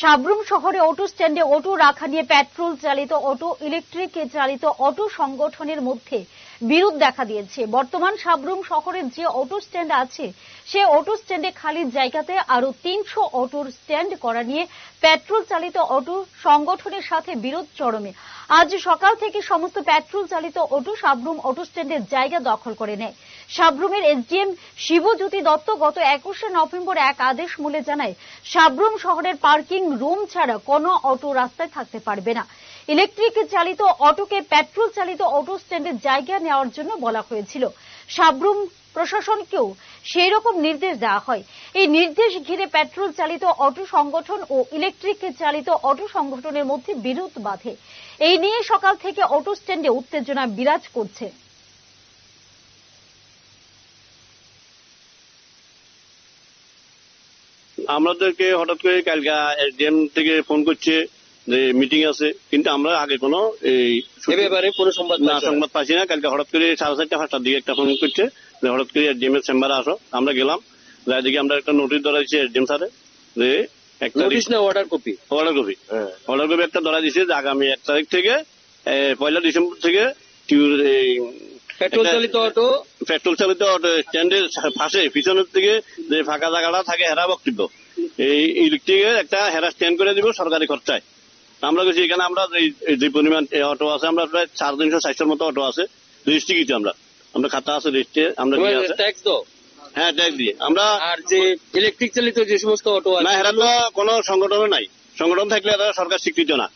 সাবরুম শহরে অটো স্ট্যান্ডে অটো রাখা নিয়ে পেট্রোল চালিত অটো, ইলেকট্রিক চালিত অটো সংগঠনের মধ্যে বিরোধ দেখা দিয়েছে। বর্তমান সাবরুম শহরের যে অটো স্ট্যান্ড আছে সে অটো স্ট্যান্ডে খালি জায়গাতে আরো 300 অটোর স্ট্যান্ড করা নিয়ে পেট্রোল চালিত অটো সংগঠনের সাথে বিরোধ চরমে। আজ সকাল থেকে সমস্ত পেট্রোল চালিত অটো সাবরুম অটো স্ট্যান্ডের জায়গা দখল করে নেয়। সাবরুমের এসডিএম শিবজ্যোতি দত্ত গত 21শে নভেম্বর এক আদেশ মূলে জানায়, সাবরুম শহরের পার্কিং রুম ছাড়া কোনো অটো রাস্তায় থাকতে পারবে না। ইলেকট্রিক চালিত অটোকে পেট্রোল চালিত অটো স্ট্যান্ডের জায়গা নেওয়ার জন্য বলা হয়েছিল। সাবরুম প্রশাসনকেও সেই রকম নির্দেশ দেওয়া হয়। এই নির্দেশ ঘিরে পেট্রোল চালিত অটো সংগঠন ও ইলেকট্রিক চালিত অটো সংগঠনের মধ্যে বিরোধ বাধে। এই নিয়ে সকাল থেকে অটো স্ট্যান্ডে উত্তেজনা বিরাজ করছে। আমাদেরকে হঠাৎ করে কালকে এসডিএম থেকে ফোন করছে যে মিটিং আছে, কিন্তু আমরা আগে কোনো সংবাদ পাচ্ছি না। কালকে হঠাৎ করে 4:30-5টার দিকে একটা ফোন করছে যে হঠাৎ করে এসডিএম এর চেম্বারে আসো। আমরা গেলাম, যাই দিকে আমরা একটা নোটিশ ধরা দিচ্ছি এসডিএম স্যারে যে একটা অর্ডার কপি একটা ধরা দিচ্ছে যে আগামী 1 তারিখ থেকে 1 ডিসেম্বর থেকে পেট্রোল চালিত অটো স্ট্যান্ডের পাশে পিছনের দিকে যে ফাঁকা জায়গাটা থাকে হেরা বক্তব্য এই ইলেকট্রিকের একটা হেরা স্ট্যান্ড করে দিব সরকারি খরচায়। আমরা বলছি এখানে আমরা যে পরিমাণ অটো আছে, আমরা প্রায় 350-400 মতো অটো আছে রেজিস্ট্রি কিছু আমরা খাতা আছে রেজিস্ট্রি আমরা ট্যাক্স দাও। হ্যাঁ, ট্যাক্স দিয়ে আমরা। আর যে ইলেকট্রিক চালিত যে সমস্ত অটো আছে না, এরা তো কোনো সংগঠন নাই। সংগঠন থাকলে এরা সরকার স্বীকৃত না।